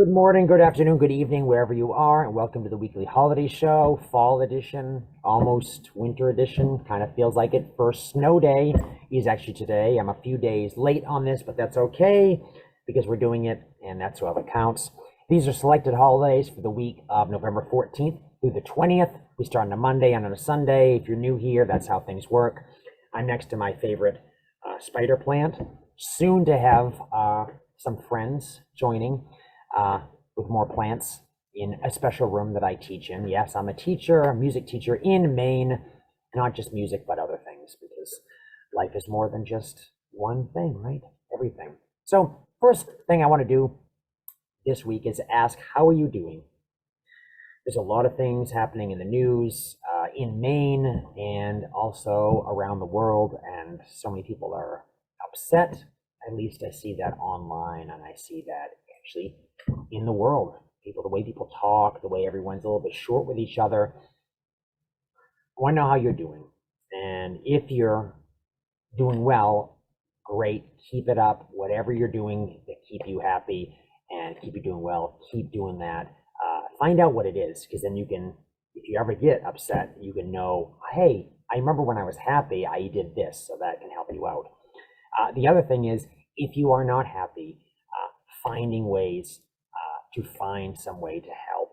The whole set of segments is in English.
Good morning, good afternoon, good evening, wherever you are, and welcome to the weekly holiday show, fall edition, almost winter edition. Kind of feels like it. First snow day is actually today. I'm a few days late on this, but that's okay because we're doing it, and that's all that counts. These are selected holidays for the week of November 14th through the 20th. We start on a Monday and on a Sunday. If you're new here, that's how things work. I'm next to my favorite spider plant. Soon to have some friends joining with more plants in a special room that I teach in. Yes, I'm a teacher, a music teacher in Maine, not just music, but other things, because life is more than just one thing, right? Everything. So first thing I want to do this week is ask, how are you doing? There's a lot of things happening in the news in Maine and also around the world, and so many people are upset. At least I see that online, and I see that actually in the world. People, the way people talk, the way everyone's a little bit short with each other. I want to know how you're doing. And if you're doing well, great, keep it up. Whatever you're doing to keep you happy and keep you doing well, keep doing that. Find out what it is, because then you can, if you ever get upset, you can know, hey, I remember when I was happy, I did this, so that can help you out. The other thing is, if you are not happy, finding ways to find some way to help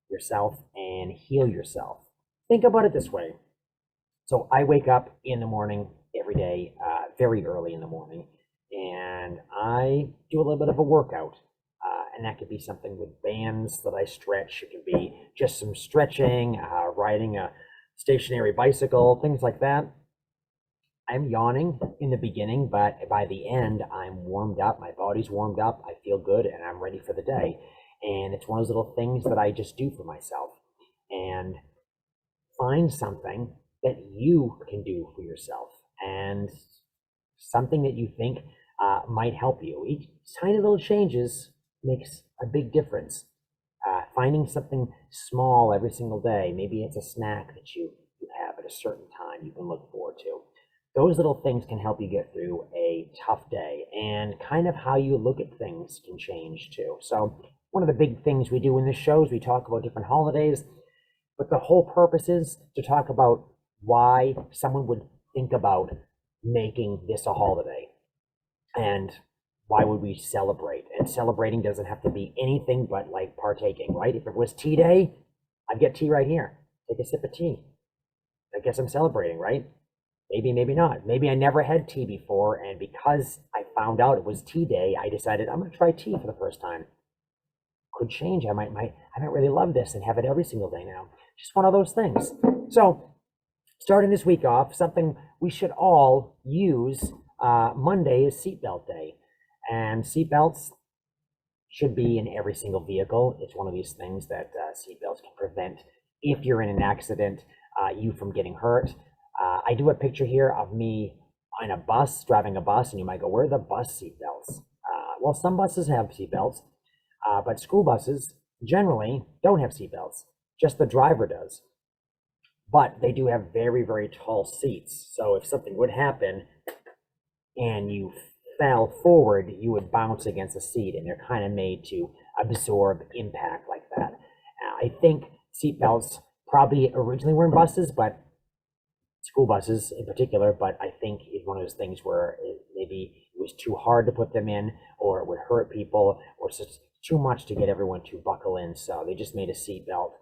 yourself and heal yourself. Think about it this way. So I wake up in the morning every day, very early in the morning, and I do a little bit of a workout. And that could be something with bands that I stretch. It could be just some stretching, riding a stationary bicycle, things like that. I'm yawning in the beginning, but by the end, I'm warmed up. My body's warmed up. I feel good, and I'm ready for the day. And it's one of those little things that I just do for myself. And find something that you can do for yourself, and something that you think might help you. Each tiny little changes makes a big difference. Finding something small every single day. Maybe it's a snack that you have at a certain time you can look forward to. Those little things can help you get through a tough day, and kind of how you look at things can change too. So one of the big things we do in this show is we talk about different holidays, but the whole purpose is to talk about why someone would think about making this a holiday, and why would we celebrate? And celebrating doesn't have to be anything but like partaking, right? If it was tea day, I'd get tea right here. Take a sip of tea. I guess I'm celebrating, right? Maybe, maybe not. Maybe I never had tea before, and because I found out it was tea day, I decided I'm going to try tea for the first time. Could change. I might really love this and have it every single day now. Just one of those things. So, starting this week off, something we should all use. Monday is seatbelt day, and seatbelts should be in every single vehicle. It's one of these things that seatbelts can prevent, if you're in an accident, you from getting hurt. I do a picture here of me on a bus, driving a bus, and you might go, where are the bus seatbelts? Well, some buses have seatbelts, but school buses generally don't have seatbelts. Just the driver does. But they do have very, very tall seats. So if something would happen and you fell forward, you would bounce against the seat, and they're kind of made to absorb impact like that. I think seatbelts probably originally were in buses, but school buses in particular, but I think it's one of those things where maybe it was too hard to put them in, or it would hurt people, or it's just too much to get everyone to buckle in. So they just made a seatbelt,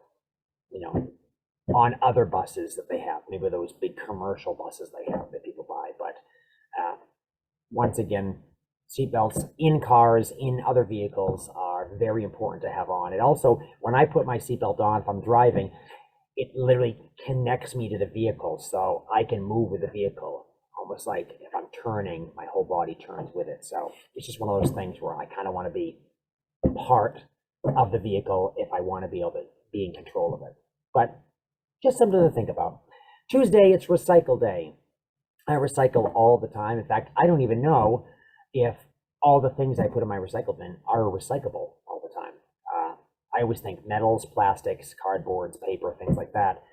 on other buses that they have, maybe those big commercial buses they have that people buy. But once again, seatbelts in cars, in other vehicles are very important to have on. And also, when I put my seatbelt on, if I'm driving, it literally connects me to the vehicle, so I can move with the vehicle, almost like if I'm turning, my whole body turns with it. So it's just one of those things where I kind of want to be part of the vehicle if I want to be able to be in control of it. But just something to think about. Tuesday, it's recycle day. I recycle all the time. In fact, I don't even know if all the things I put in my recycle bin are recyclable all the time. I always think metals, plastics, cardboards, paper, things like that.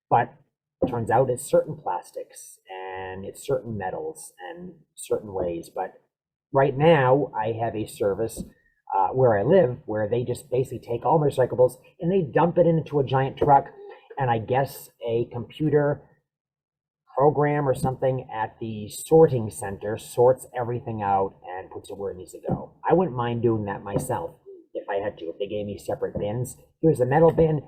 But it turns out it's certain plastics and it's certain metals and certain ways. But right now, I have a service where I live, where they just basically take all my recyclables and they dump it into a giant truck. And I guess a computer program or something at the sorting center sorts everything out and puts it where it needs to go. I wouldn't mind doing that myself if I had to. If they gave me separate bins, here's the metal bin,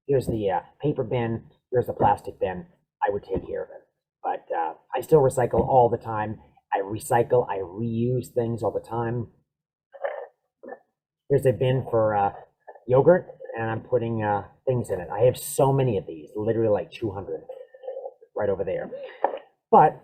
here's the paper bin, here's the plastic bin, I would take care of it. But I still recycle all the time. I recycle, I reuse things all the time. Here's a bin for yogurt, and I'm putting things in it. I have so many of these, literally like 200 right over there. But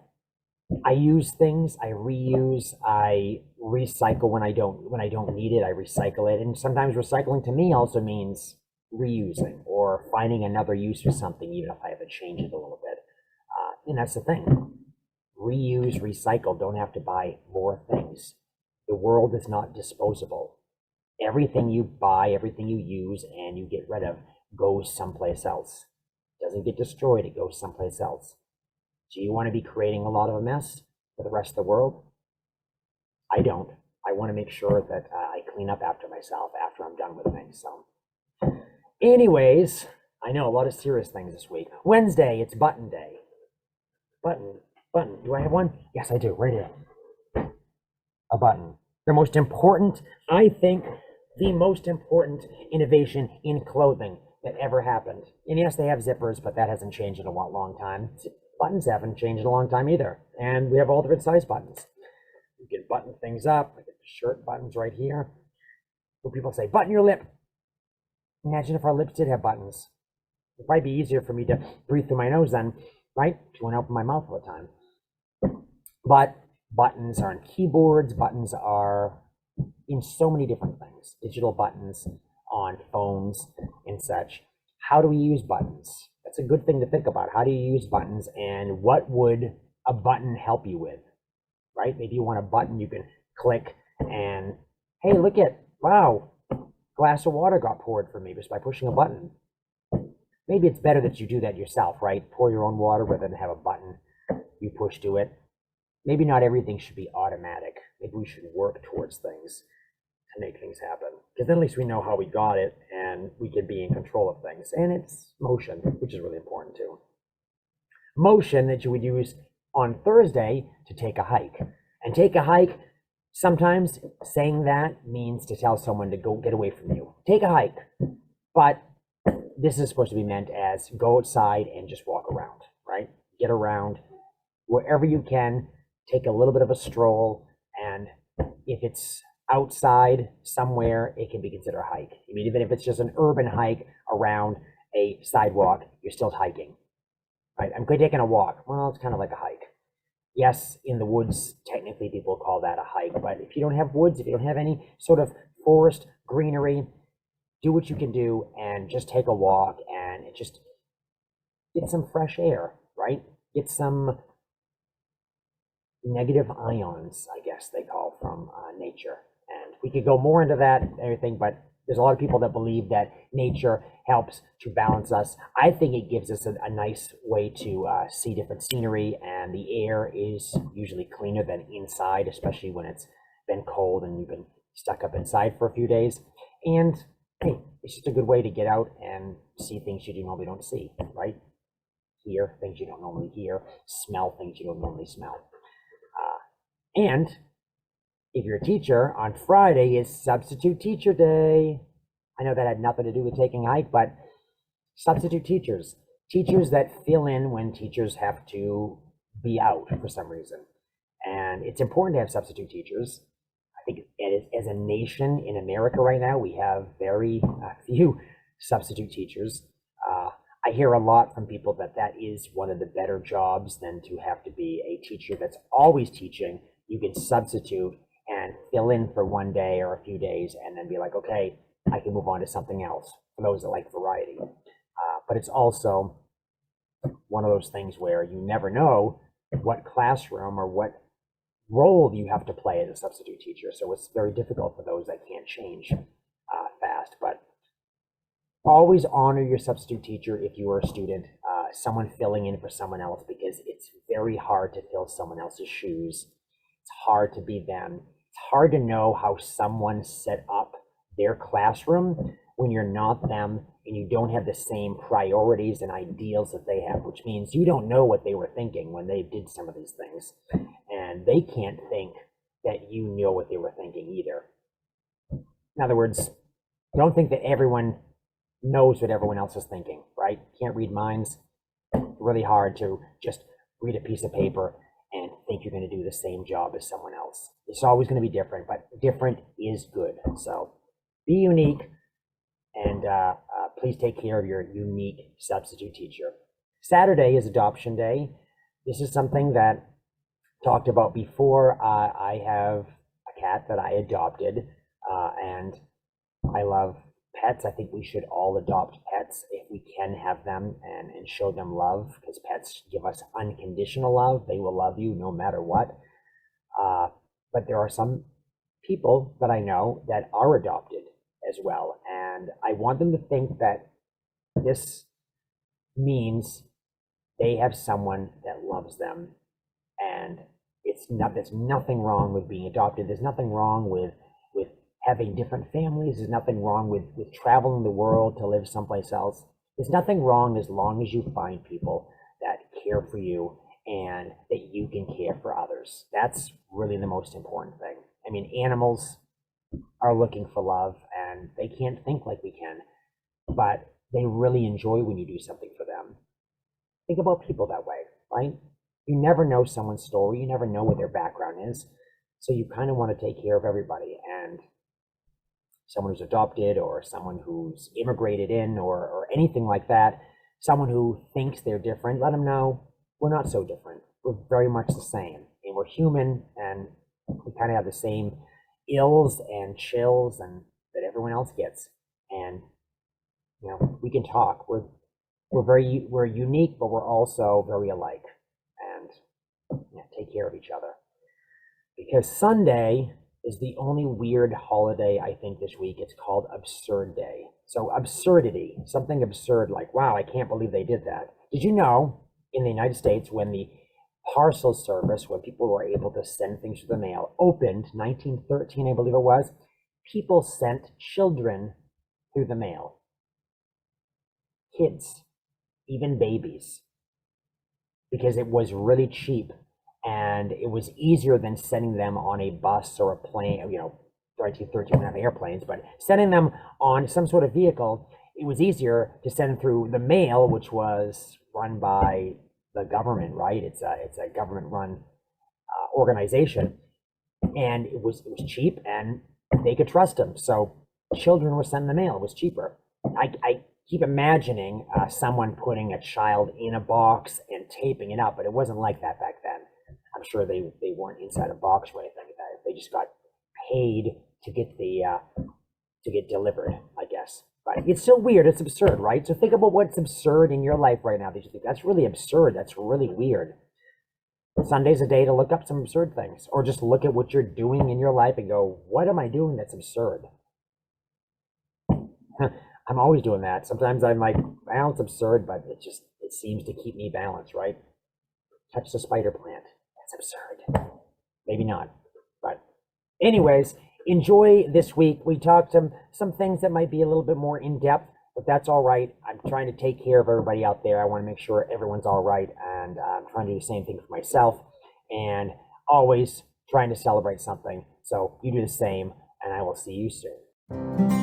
I use things, I reuse, I recycle when I don't need it, I recycle it. And sometimes recycling to me also means reusing or finding another use for something, even if I have to change it a little bit. And that's the thing. Reuse, recycle, don't have to buy more things. The world is not disposable. Everything you buy, everything you use and you get rid of goes someplace else. It doesn't get destroyed, it goes someplace else. Do you want to be creating a lot of a mess for the rest of the world? I don't. I want to make sure that I clean up after myself after I'm done with things. So, anyways, I know a lot of serious things this week. Wednesday, it's button day. Button. Do I have one? Yes, I do. Right here. A button. The most important, I think, the most important innovation in clothing that ever happened. And yes, they have zippers, but that hasn't changed in a long time. Buttons haven't changed in a long time either. And we have all different size buttons. You can button things up. I get the shirt buttons right here. When people say, button your lip. Imagine if our lips did have buttons. It'd probably be easier for me to breathe through my nose then, right? If you want to open my mouth all the time. But buttons are on keyboards. Buttons are in so many different things. Digital buttons on phones and such. How do we use buttons? That's a good thing to think about. How do you use buttons and what would a button help you with, right? Maybe you want a button you can click and, hey, look at, wow, glass of water got poured for me just by pushing a button. Maybe it's better that you do that yourself, right? Pour your own water rather than have a button you push to it. Maybe not everything should be automatic. Maybe we should work towards things to make things happen. Because then at least we know how we got it and we can be in control of things. And it's motion, which is really important too. Motion that you would use on Thursday to take a hike. And take a hike, sometimes saying that means to tell someone to go get away from you. Take a hike. But this is supposed to be meant as go outside and just walk around, right? Get around wherever you can. Take a little bit of a stroll, and if it's outside somewhere, it can be considered a hike. I mean, even if it's just an urban hike around a sidewalk, you're still hiking, right? I'm taking a walk. Well, it's kind of like a hike. Yes, in the woods, technically people call that a hike, but if you don't have woods, if you don't have any sort of forest, greenery, do what you can do and just take a walk and just get some fresh air, right? Get some negative ions, I guess they call from nature. And we could go more into that and everything, but there's a lot of people that believe that nature helps to balance us. I think it gives us a nice way to see different scenery, and the air is usually cleaner than inside, especially when it's been cold and you've been stuck up inside for a few days. And hey, it's just a good way to get out and see things you normally don't see, right? Hear things you don't normally hear, smell things you don't normally smell. And if you're a teacher, on Friday is Substitute Teacher Day. I know that had nothing to do with taking a hike, but substitute teachers, teachers that fill in when teachers have to be out for some reason. And it's important to have substitute teachers. I think as a nation in America right now, we have very few substitute teachers. I hear a lot from people that is one of the better jobs than to have to be a teacher that's always teaching. You can substitute and fill in for one day or a few days and then be like, okay, I can move on to something else for those that like variety. But it's also one of those things where you never know what classroom or what role you have to play as a substitute teacher. So it's very difficult for those that can't change fast. But always honor your substitute teacher if you are a student, someone filling in for someone else, because it's very hard to fill someone else's shoes. It's hard to be them. It's hard to know how someone set up their classroom when you're not them and you don't have the same priorities and ideals that they have, which means you don't know what they were thinking when they did some of these things. And they can't think that you know what they were thinking either. In other words, don't think that everyone knows what everyone else is thinking, right? Can't read minds. Really hard to just read a piece of paper and think you're going to do the same job as someone else. It's always going to be different, but different is good. So be unique, and please take care of your unique substitute teacher. Saturday is adoption day. This is something that talked about before. I have a cat that I adopted, and I love pets. I think we should all adopt pets if we can have them, and show them love, because pets give us unconditional love. They will love you no matter what. But there are some people that I know that are adopted as well, and I want them to think that this means they have someone that loves them, and there's nothing wrong with being adopted. There's nothing wrong with having different families. There's nothing wrong with traveling the world to live someplace else. There's nothing wrong as long as you find people that care for you and that you can care for others. That's really the most important thing. I mean, animals are looking for love and they can't think like we can, but they really enjoy when you do something for them. Think about people that way, right? You never know someone's story. You never know what their background is. So you kind of want to take care of everybody. And someone who's adopted, or someone who's immigrated in, or anything like that, someone who thinks they're different, let them know we're not so different. We're very much the same, and we're human, and we kind of have the same ills and chills and that everyone else gets. And we can talk. We're unique, but we're also very alike. And take care of each other. Because Sunday is the only weird holiday I think this week. It's called Absurd Day. So absurdity, something absurd, like, wow, I can't believe they did that. Did you know in the United States, when the parcel service, when people were able to send things through the mail, opened 1913, I believe it was, people sent children through the mail. Kids, even babies, because it was really cheap. And it was easier than sending them on a bus or a plane. 1913 didn't have airplanes, but sending them on some sort of vehicle, it was easier to send through the mail, which was run by the government, right? It's a government-run organization, and it was cheap, and they could trust them. So children were sending the mail. It was cheaper. I keep imagining someone putting a child in a box and taping it up, but it wasn't like that back then. I'm sure they weren't inside a box or anything like that. They just got paid to get to get delivered, I guess. But it's so weird. It's absurd, right? So think about what's absurd in your life right now that you think that's really absurd. That's really weird. Sunday's a day to look up some absurd things, or just look at what you're doing in your life and go, what am I doing that's absurd? I'm always doing that. Sometimes I'm like, well, it's absurd, but it seems to keep me balanced, right? Touch the spider plant. That's absurd. Maybe not. But anyways, enjoy this week. We talked some things that might be a little bit more in depth, but that's all right. I'm trying to take care of everybody out there. I want to make sure everyone's all right, and I'm trying to do the same thing for myself, and always trying to celebrate something. So you do the same, and I will see you soon.